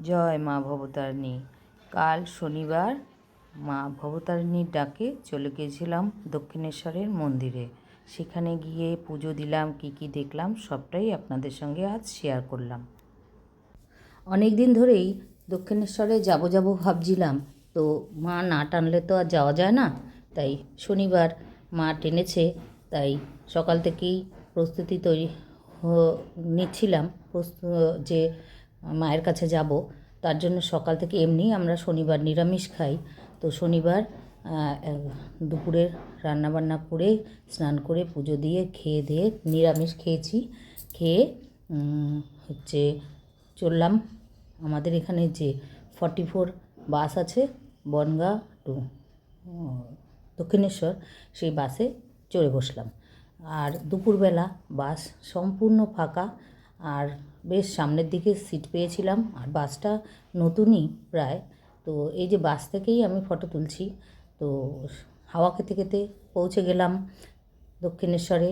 জয় মা ভবতারিণী। কাল শনিবার মা ভবতারিণীর ডাকে চলে গিয়েছিলাম দক্ষিণেশ্বরের মন্দিরে। সেখানে গিয়ে পুজো দিলাম, কি দেখলাম সবটাই আপনাদের সঙ্গে আজ শেয়ার করলাম। অনেক দিন ধরেই দক্ষিণেশ্বরে যাব ভাবছিলাম, তো মা না টানলে তো আর যাওয়া যায় না। তাই শনিবার মা টেনেছে, তাই সকাল থেকেই প্রস্তুতি নিচ্ছিলাম যে মায়ের কাছে যাব। তার জন্য সকাল থেকে এমনি আমরা শনিবার নিরামিষ খাই, তো শনিবার দুপুরে রান্নাবান্না করে স্নান করে পুজো দিয়ে খেয়ে দিয়ে নিরামিষ খেয়েছি। খেয়ে চললাম আমাদের এখানে যে 44 বাস আছে বনগাঁ টু দক্ষিণেশ্বর, সেই বাসে চড়ে বসলাম। আর দুপুরবেলা বাস সম্পূর্ণ ফাঁকা, আর বেশ সামনের দিকে সিট পেয়েছিলাম। আর বাসটা নতুনই প্রায়, তো এই যে বাস থেকেই আমি ফটো তুলছি। তো হাওয়া খেতে খেতে পৌঁছে গেলাম দক্ষিণেশ্বরে।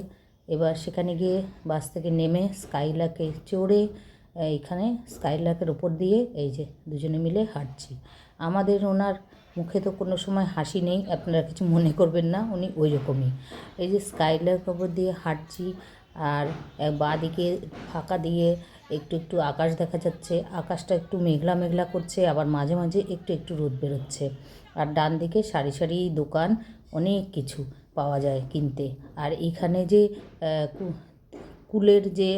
এবার সেখানে গিয়ে বাস থেকে নেমে স্কাইলাকে চড়ে এইখানে স্কাইলাকের ওপর দিয়ে এই যে দুজনে মিলে হাঁটছি। আমাদের ওনার মুখে তো কোনো সময় হাসি নেই, আপনারা কিছু মনে করবেন না, উনি ওই রকমই। এই যে স্কাইলাকের ওপর দিয়ে হাঁটছি, আর বাঁ দিকে ফাঁকা দিয়ে একটু আকাশ দেখা যাচ্ছে। আকাশটা একটু মেঘলা মেঘলা করছে, আবার মাঝে মাঝে একটু রোদ বেরোচ্ছে। আর ডান দিকে সারি সারি দোকান, অনেক কিছু পাওয়া যায় কিনতে। আর এখানে যে কুলের যে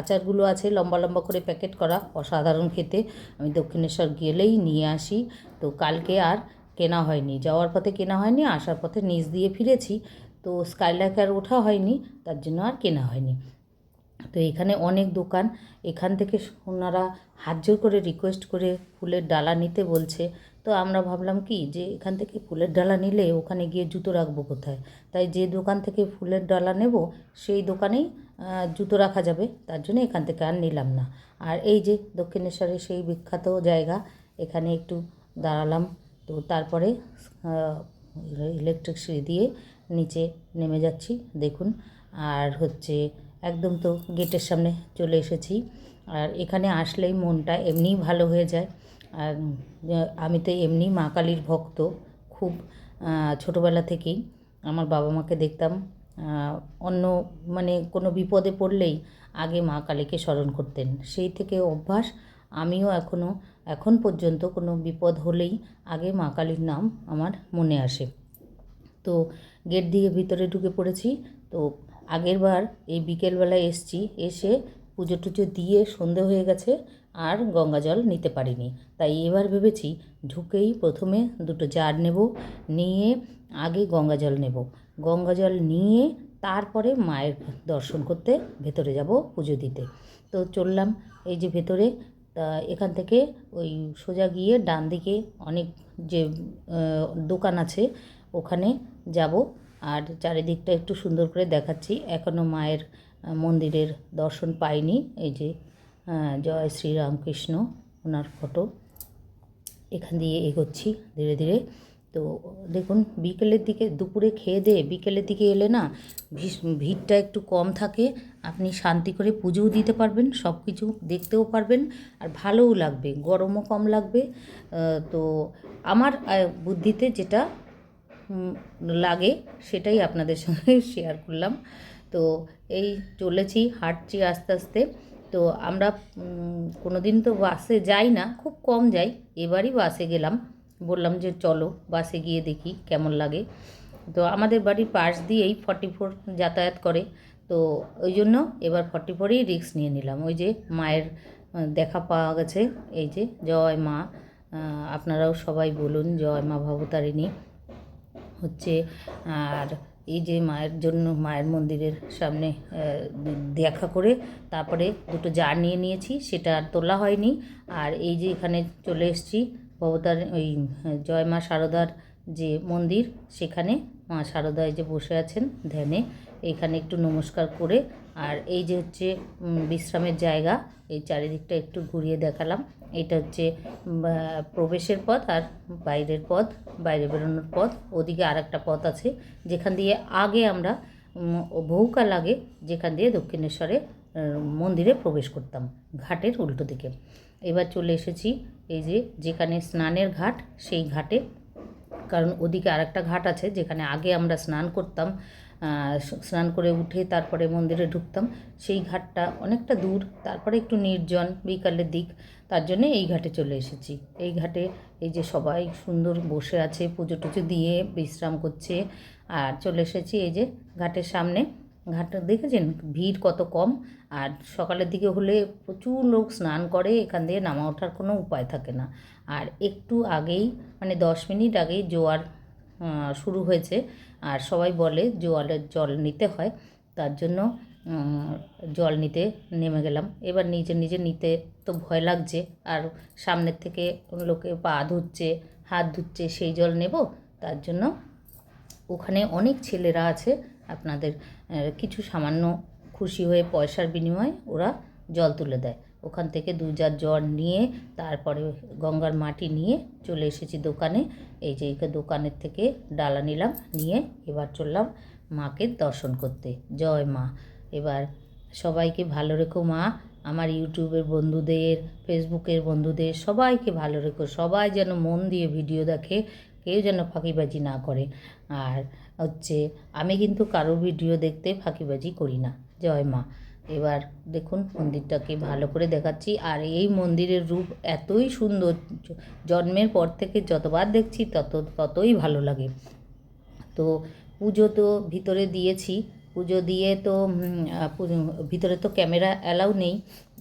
আচারগুলো আছে লম্বা লম্বা করে প্যাকেট করা, অসাধারণ খেতে। আমি দক্ষিণেশ্বর গেলেই নিয়ে আসি। তো কালকে আর কেনা হয়নি, যাওয়ার পথে কেনা হয়নি, আসার পথে নিচ দিয়ে ফিরেছি, তো স্কাইলাক আর ওঠা হয়নি, তার জন্য আর কেনা হয়নি। তো এখানে অনেক দোকান, এখান থেকে ওনারা হাত জোর করে রিকোয়েস্ট করে ফুলের ডালা নিতে বলছে। তো আমরা ভাবলাম কি যে এখান থেকে ফুলের ডালা নিলে ওখানে গিয়ে জুতো রাখবো কোথায়, তাই যে দোকান থেকে ফুলের ডালা নেব সেই দোকানেই জুতো রাখা যাবে, তার জন্য এখান থেকে আর নিলাম না। আর এই যে দক্ষিণেশ্বরের সেই বিখ্যাত জায়গা, এখানে একটু দাঁড়ালাম। তো তারপরে ইলেকট্রিক সিঁড়ি দিয়ে নিচে নেমে যাচ্ছি, দেখুন। আর একদম তো গেটের সামনে চলে এসেছি। আর এখানে আসলেই মনটা এমনিই ভালো হয়ে যায়। আর আমি তো এমনি মা কালীর ভক্ত খুব, ছোটোবেলা থেকেই আমার বাবা মাকে দেখতাম অন্য মানে কোনো বিপদে পড়লেই আগে মা কালীকে স্মরণ করতেন। সেই থেকে অভ্যাস, আমিও এখন পর্যন্ত কোনো বিপদ হলেই আগে মা কালীর নাম আমার মনে আসে। তো গেট দিয়ে ভিতরে ঢুকে পড়েছি। তো আগের বার এই বিকেলবেলায় এসে পুজো টুজো দিয়ে সন্ধে হয়ে গেছে, আর গঙ্গা জল নিতে পারিনি। তাই এবার ভেবেছি ঢুকেই প্রথমে দুটো জার নেব, নিয়ে আগে গঙ্গা জল নেব। গঙ্গা জল নিয়ে তারপরে মায়ের দর্শন করতে ভেতরে যাব পুজো দিতে। তো চললাম এই যে ভেতরে। তা এখান থেকে ওই সোজা গিয়ে ডান দিকে অনেক যে দোকান আছে ওখানে যাব। আর চারিদিকটা একটু সুন্দর করে দেখাচ্ছি। এখনও মায়ের মন্দিরের দর্শন পাইনি। এই যে জয় শ্রীরামকৃষ্ণ ওনার ফটো, এখান দিয়ে এগোচ্ছি ধীরে ধীরে। তো দেখুন বিকেলের দিকে, দুপুরে খেয়ে দিয়ে বিকেলের দিকে এলে না ভিড়টা একটু কম থাকে, আপনি শান্তি করে পুজোও দিতে পারবেন, সব কিছু দেখতেও পারবেন, আর ভালোও লাগবে, গরমও কম লাগবে। তো আমার বুদ্ধিতে যেটা লাগে সেটাই আপনাদের সঙ্গে শেয়ার করলাম। তো এই চলেছি, হাঁটছি আস্তে আস্তে। তো আমরা কোনো দিন তো বাসে যাই না, খুব কম যাই, এবারই বাসে গেলাম। বললাম যে চলো বাসে গিয়ে দেখি কেমন লাগে। তো আমাদের বাড়ির পাশ দিয়েই 44 যাতায়াত করে, তো ওই জন্য এবার 44ই রিস্ক নিয়ে নিলাম। ওই যে মায়ের দেখা পাওয়া গেছে, এই যে জয় মা। আপনারাও সবাই বলুন জয় মা ভবতারিণী। আর এই যে মায়ের জন্য মায়ের মন্দিরের সামনে দেখা করে তারপরে দুটো জার নিয়ে নিয়েছি, সেটা আর তোলা হয়নি। আর এই যে এখানে চলে এসেছি ওই জয় মা শারদার যে মন্দির, সেখানে মা শারদা এই যে বসে আছেন ধ্যানে, এইখানে একটু নমস্কার করে। আর এই যে বিশ্রামের জায়গা, এই চারিদিকটা একটু ঘুরিয়ে দেখালাম। এটা প্রবেশের পথ আর বাইরের পথ, বাইরে বেরোনোর পথ। ওদিকে আর একটা পথ আছে যেখান দিয়ে আগে আমরা বহুকাল আগে যেখান দিয়ে দক্ষিণেশ্বরে মন্দিরে প্রবেশ করতাম, ঘাটের উল্টো দিকে। এবার চলে এসেছি এই যে যেখানে স্নানের ঘাট সেই ঘাটে, কারণ ওদিকে আরেকটা ঘাট আছে যেখানে আগে আমরা স্নান করতাম, স্নান করে উঠে তারপরে মন্দিরে ঢুকতাম। সেই ঘাটটা অনেকটা দূর, তারপরে একটু নির্জন বিকালের দিক, তার জন্যে এই ঘাটে চলে এসেছি। এই ঘাটে এই যে সবাই সুন্দর বসে আছে, পুজো টুজো দিয়ে বিশ্রাম করছে। আর চলে এসেছি এই যে ঘাটের সামনে। ঘাটটা দেখেছেন ভিড় কত কম। আর সকালের দিকে হলে প্রচুর লোক স্নান করে, এখান দিয়ে নামা ওঠার কোনো উপায় থাকে না। আর একটু আগেই মানে 10 মিনিট আগেই জোয়ার শুরু হয়েছে। আর সবাই বলে জোয়ারের জল নিতে হয়, তার জন্য জল নিতে নেমে গেলাম। এবার নিজে নিজে নিতে তো ভয় লাগছে, আর সামনের থেকে লোকে পা ধুচ্ছে, হাত ধুচ্ছে, সেই জল নেব। তার জন্য ওখানে অনেক ছেলেরা আছে, আপনাদের কিছু সামান্য খুশি হয়ে পয়সার বিনিময়ে ওরা জল তুলে দেয়। ওখান থেকে 2 জার জল নিয়ে তারপরে গঙ্গার মাটি নিয়ে চলে এসেছি দোকানে। এই যে দোকানের থেকে ডালা নিলাম, নিয়ে এবার চললাম মাকে দর্শন করতে। জয় মা। এবার সবাইকে ভালো রেখো মা, আমার ইউটিউবের বন্ধুদের, ফেসবুকের বন্ধুদের সবাইকে ভালো রেখো। সবাই যেন মন দিয়ে ভিডিও দেখে, কেউ যেন ফাঁকিবাজি না করে। আর হচ্ছে আমি কিন্তু কারো ভিডিও দেখতে ফাঁকিবাজি করি না। জয় মা। এবার দেখুন মন্দিরটাকে ভালো করে দেখাচ্ছি। আর এই মন্দিরের রূপ এতই সুন্দর, জন্মের পর থেকে যতবার দেখছি ততই ভালো লাগে। তো পুজো তো ভিতরে দিয়েছি, পুজো দিয়ে তো ভিতরে তো ক্যামেরা অ্যালাউ নেই।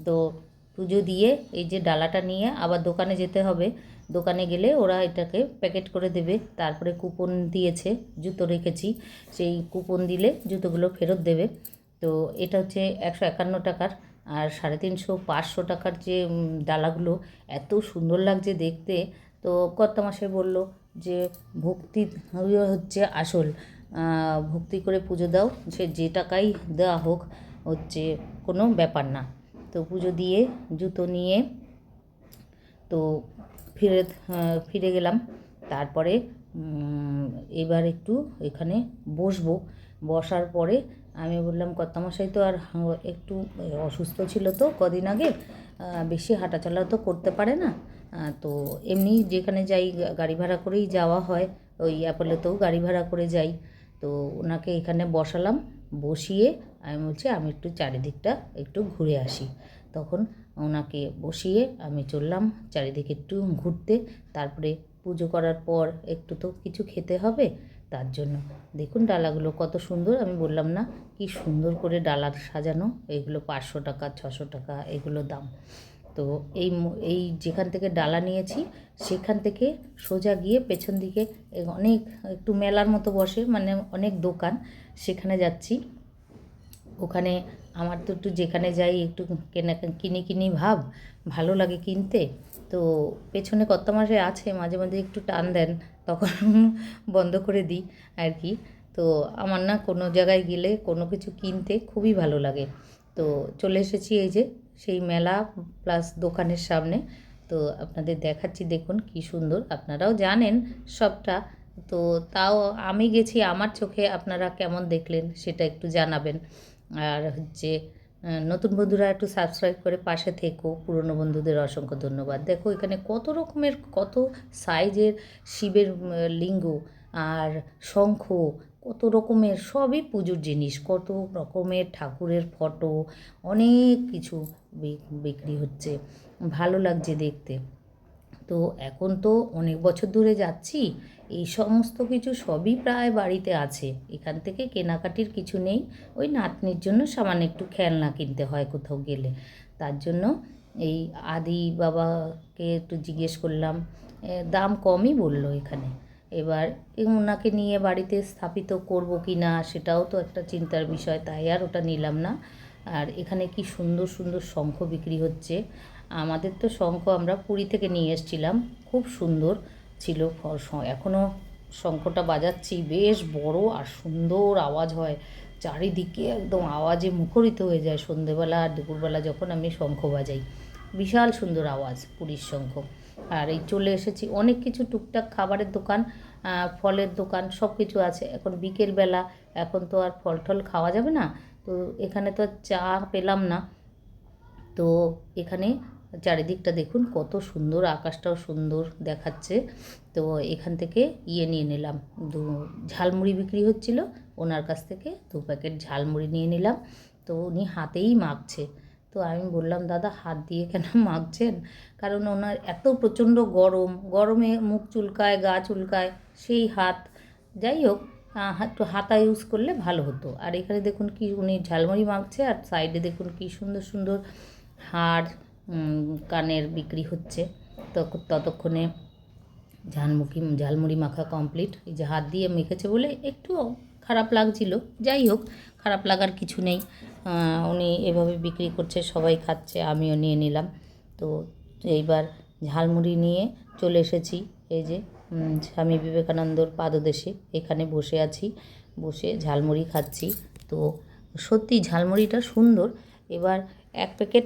তো পুজো দিয়ে এই যে ডালাটা নিয়ে আবার দোকানে যেতে হবে। দোকানে গেলে ওরা এটাকে প্যাকেট করে দেবে, তারপরে কুপন দিয়েছে, জুতো রেখেছি, সেই কুপন দিলে জুতোগুলো ফেরত দেবে। তো এটা হচ্ছে 151 টাকার। আর 350-500 টাকার যে ডালাগুলো এত সুন্দর লাগছে দেখতে। তো কর্তামশাই বলল যে ভক্তি হচ্ছে আসল, ভক্তি করে পুজো দাও, সে যে টাকাই দেওয়া হোক হচ্ছে কোনো ব্যাপার না। তো পুজো দিয়ে জুতো নিয়ে তো ফিরে গেলাম। তারপরে এবার একটু এখানে বসবো। বসার পরে আমি বললাম কর্তামশাই তো আর একটু অসুস্থ ছিল তো কদিন আগে, বেশি হাঁটাচলা তো করতে পারে না। তো এমনি যেখানে যাই গাড়ি ভাড়া করেই যাওয়া হয়, ওই অ্যাপোলোতেও গাড়ি ভাড়া করে যাই। তো ওনাকে এখানে বসালাম, বসিয়ে আমি বলছি আমি একটু চারিদিকটা একটু ঘুরে আসি। তখন ওনাকে বসিয়ে আমি চললাম চারিদিকে একটু ঘুরতে। তারপরে পুজো করার পর একটু তো কিছু খেতে হবে, তার জন্য দেখুন ডালাগুলো কত সুন্দর। আমি বললাম না কি সুন্দর করে ডালা সাজানো, এগুলো 500 টাকা 600 টাকা এগুলো দাম। তো এই যেখান থেকে ডালা নিয়েছি সেখান থেকে সোজা গিয়ে পেছন দিকে অনেক একটু মেলার মতো বসে, মানে অনেক দোকান, সেখানে যাচ্ছি। ওখানে আমার তো একটু যেখানে যাই একটু কিনি ভাব, ভালো লাগে কিনতে। তো পেছনে কর্তামশাই আছে, মাঝে মাঝে একটু টান দেন, তখন বন্ধ করে দিই আর কি। তো আমার না কোনো জায়গায় গেলে কোনো কিছু কিনতে খুবই ভালো লাগে। তো চলে এসেছি এই যে সেই মেলা প্লাস দোকানের সামনে। তো আপনাদের দেখাচ্ছি, দেখুন কি সুন্দর। আপনারাও জানেন সবটা, তো তাও আমি গেছি আমার চোখে, আপনারা কেমন দেখলেন সেটা একটু জানাবেন। আর হচ্ছে নতুন বন্ধুরা একটু সাবস্ক্রাইব করে পাশে থেকো, পুরনো বন্ধুদের অসংখ্য ধন্যবাদ। দেখো এখানে কত রকমের কত সাইজের শিবের লিঙ্গ আর শঙ্খ, কত রকমের সবই পুজোর জিনিস, কত রকমের ঠাকুরের ফটো, অনেক কিছু বিক্রি হচ্ছে, ভালো লাগছে দেখতে। তো এখন তো অনেক বছর ধরে যাচ্ছি, এই সমস্ত কিছু সবই প্রায় বাড়িতে আছে, এখান থেকে কেনাকাটির কিছু নেই। ওই নাতনির জন্য সামান্য একটু খেলনা কিনতে হয় কোথাও গেলে, তার জন্য এই আদি বাবাকে একটু জিজ্ঞেস করলাম, দাম কমই বললো এখানে। এবার ওনাকে নিয়ে বাড়িতে স্থাপিত করব কি না সেটাও তো একটা চিন্তার বিষয়, তাই আর ওটা নিলাম না। আর এখানে কি সুন্দর সুন্দর শঙ্খ বিক্রি হচ্ছে। আমাদের তো শঙ্খ আমরা পুরী থেকে নিয়ে এসেছিলাম, খুব সুন্দর ছিল। এখনও শঙ্খটা বাজাচ্ছি, বেশ বড় আর সুন্দর আওয়াজ হয়, চারিদিকে একদম আওয়াজে মুখরিত হয়ে যায় সন্ধেবেলা আর দুপুরবেলা যখন আমি শঙ্খ বাজাই, বিশাল সুন্দর আওয়াজ পুরীর শঙ্খ। আর এই চলে এসেছি, অনেক কিছু টুকটাক খাবারের দোকান, ফলের দোকান সব কিছু আছে। এখন বিকেলবেলা, এখন তো আর ফল টল খাওয়া যাবে না, তো এখানে তো চা পেলাম না। তো এখানে চারিদিকটা দেখুন কত সুন্দর, আকাশটাও সুন্দর দেখাচ্ছে। তো এখান থেকে নিয়ে নিলাম, ঝালমুড়ি বিক্রি হচ্ছিল, ওনার কাছ থেকে 2 প্যাকেট ঝালমুড়ি নিয়ে নিলাম। তো উনি হাতেই মাখছে। তো আমি বললাম, দাদা হাত দিয়ে কেন মাখছেন? কারণ ওনার এত প্রচণ্ড গরমে মুখ চুলকায়, গা চুলকায়, সেই হাত। যাই হোক, একটু হাতা ইউজ করলে ভালো হতো। আর এখানে দেখুন কি উনি ঝালমুড়ি মাখছে, আর সাইডে দেখুন কি সুন্দর সুন্দর হার, কানের বিক্রি হচ্ছে। তো ততক্ষণে ঝালমুড়ি মাখা কমপ্লিট। এই যে হাত দিয়ে মেখেছে বলে একটু খারাপ লাগছিল, যাই হোক খারাপ লাগার কিছু নেই। উনি এভাবে বিক্রি করছে, সবাই খাচ্ছে, আমিও নিয়ে নিলাম। তো এইবার ঝালমুড়ি নিয়ে চলে এসেছি এই যে স্বামী বিবেকানন্দর পাদদেশে, এখানে বসে আছি, বসে ঝালমুড়ি খাচ্ছি। তো সত্যি ঝালমুড়িটা সুন্দর। এবার 1 প্যাকেট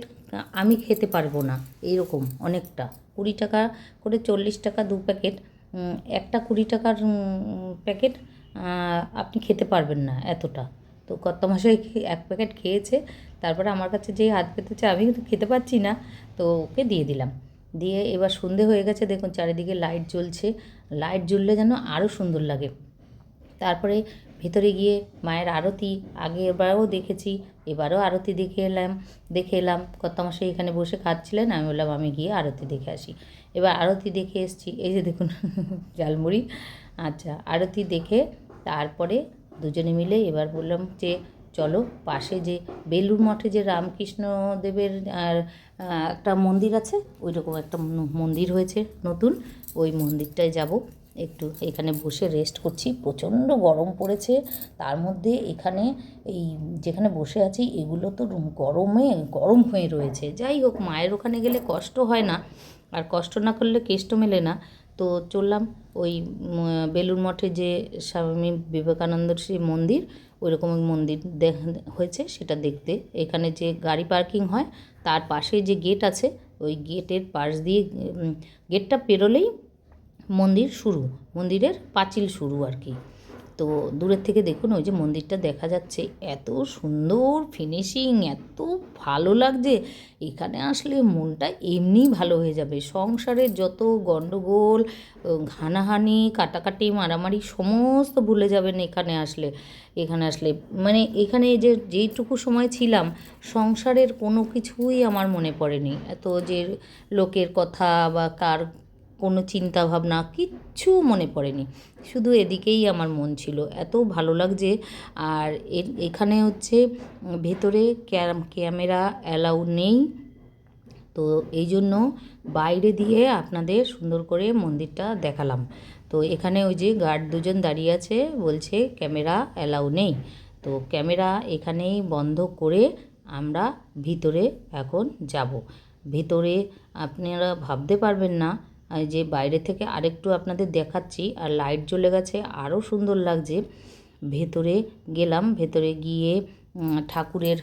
আমি খেতে পারবো না, এইরকম অনেকটা 20 টাকা করে, 40 টাকা 2 প্যাকেট, একটা 20 টাকার প্যাকেট আপনি খেতে পারবেন না এতটা। তো কর্তামশাই 1 প্যাকেট খেয়েছে, তারপরে আমার কাছে যেই হাত পেতেছে, আমি কিন্তু খেতে পাচ্ছি না, তো ওকে দিয়ে দিলাম। দিয়ে এবার সন্ধে হয়ে গেছে, দেখুন চারিদিকে লাইট জ্বলছে, লাইট জ্বললে যেন আরও সুন্দর লাগে। তারপরে ভেতরে গিয়ে মায়ের আরতি, আগেরবারও দেখেছি, এবারও আরতি দেখে এলাম। কর্তামশাই এখানে বসে খাচ্ছিলেন, আমি বললাম আমি গিয়ে আরতি দেখে আসি। এবার আরতি দেখে এসেছি, এই যে দেখুন ঝালমুড়ি। আচ্ছা, আরতি দেখে তারপরে দুজনে মিলে এবার বললাম যে চলো পাশে যে বেলুড় মঠে যে রামকৃষ্ণ দেবের একটা মন্দির আছে, ওই রকম একটা মন্দির হয়েছে নতুন, ওই মন্দিরটায় যাব। একটু এখানে বসে রেস্ট করছি, প্রচণ্ড গরম পড়েছে। তার মধ্যে এখানে এই যেখানে বসে আছি এগুলো তো গরম হয়ে রয়েছে। যাই হোক, মায়ের ওখানে গেলে কষ্ট হয় না, আর কষ্ট না করলে কেষ্ট মেলে না। তো চললাম ওই বেলুড় মঠে যে স্বামী বিবেকানন্দর সেই মন্দির, ওই রকম মন্দির হয়েছে সেটা দেখতে। এখানে যে গাড়ি পার্কিং হয় তার পাশে যে গেট আছে, ওই গেটের পাশ দিয়ে গেটটা পেরোলেই মন্দিরের পাঁচিল শুরু আর কি। তো দূরের থেকে দেখুন ওই যে মন্দিরটা দেখা যাচ্ছে, এত সুন্দর ফিনিশিং, এত ভালো লাগছে। এখানে আসলে মনটা এমনি ভালো হয়ে যাবে। সংসারের যত গণ্ডগোল, হানাহানি, কাটাকাটি, মারামারি সমস্ত ভুলে যাবেন এখানে আসলে। মানে এখানে যেইটুকু সময় ছিলাম, সংসারের কোনো কিছুই আমার মনে পড়েনি। এত যে লোকের কথা বা কার কোনো চিন্তা ভাবনা কিচ্ছু মনে পড়েনি, শুধু এদিকেই আমার মন ছিল। এত ভালো লাগছে। আর এখানে হচ্ছে ভেতরে ক্যামেরা অ্যালাউ নেই, তো এই জন্য বাইরে দিয়ে আপনাদের সুন্দর করে মন্দিরটা দেখালাম। তো এখানে ওই যে গার্ড দুজন দাঁড়িয়ে আছে, বলছে ক্যামেরা অ্যালাউ নেই। তো ক্যামেরা এখানেই বন্ধ করে আমরা ভিতরে এখন যাব। ভেতরে আপনারা ভাবতে পারবেন না, যে বাইরে থেকে আরেকটু আপনাদের দেখাচ্ছি, আর লাইট জ্বলে গেছে, আরও সুন্দর লাগছে। ভেতরে গেলাম, ভেতরে গিয়ে ঠাকুরের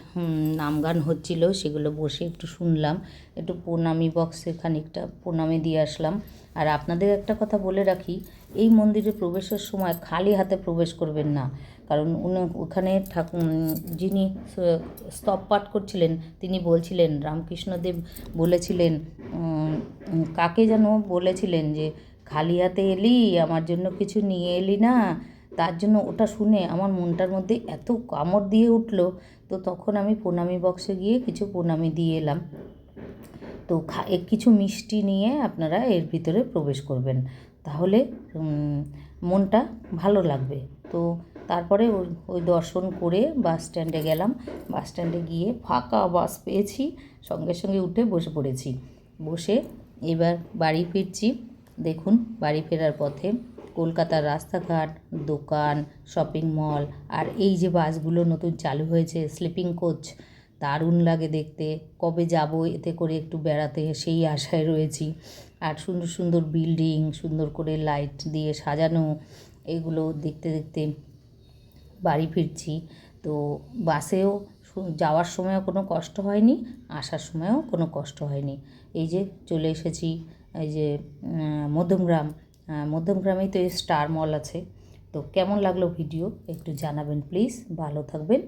নাম গান হচ্ছিল, সেগুলো বসে একটু শুনলাম, একটু প্রণামী বক্সে খানিকটা প্রণামী দিয়ে আসলাম। আর আপনাদের একটা কথা বলে রাখি, এই মন্দিরে প্রবেশের সময় খালি হাতে প্রবেশ করবেন না, কারণ ওখানে যিনি স্তব পাঠ করছিলেন তিনি বলছিলেন, রামকৃষ্ণদেব বলেছিলেন, কাকে যেন বলেছিলেন যে খালি হাতে এলি, আমার জন্য কিছু নিয়ে এলি না। তার জন্য ওটা শুনে আমার মনটার মধ্যে এত কামড় দিয়ে উঠল। তো তখন আমি প্রণামী বক্সে গিয়ে কিছু প্রণামী দিয়ে এলাম। তো কিছু মিষ্টি নিয়ে আপনারা এর ভিতরে প্রবেশ করবেন, তাহলে মনটা ভালো লাগবে। তো তারপরে ওই দর্শন করে বাস স্ট্যান্ডে গেলাম। বাস স্ট্যান্ডে গিয়ে ফাঁকা বাস পেয়েছি, সঙ্গে সঙ্গে উঠে বসে পড়েছি। বসে এবার বাড়ি ফিরছি। দেখুন বাড়ি ফেরার পথে কলকাতার রাস্তাঘাট, দোকান, শপিং মল, আর এই যে বাসগুলো নতুন চালু হয়েছে স্লিপিং কোচ, দারুণ লাগে দেখতে। কবে যাব এতে করে একটু বেড়াতে, সেই আশায় রয়েছি। আর সুন্দর সুন্দর বিল্ডিং, সুন্দর করে লাইট দিয়ে সাজানো, এগুলো দেখতে দেখতে বাড়ি ফিরছি। তো বাসেও যাওয়ার সময়ও কোনো কষ্ট হয়নি, আসার সময়ও কোনো কষ্ট হয়নি। এই যে চলে এসেছি এই যে মধ্যমগ্রামেই তো এই স্টার মল আছে। তো কেমন লাগলো ভিডিও একটু জানাবেন প্লিজ। ভালো থাকবেন।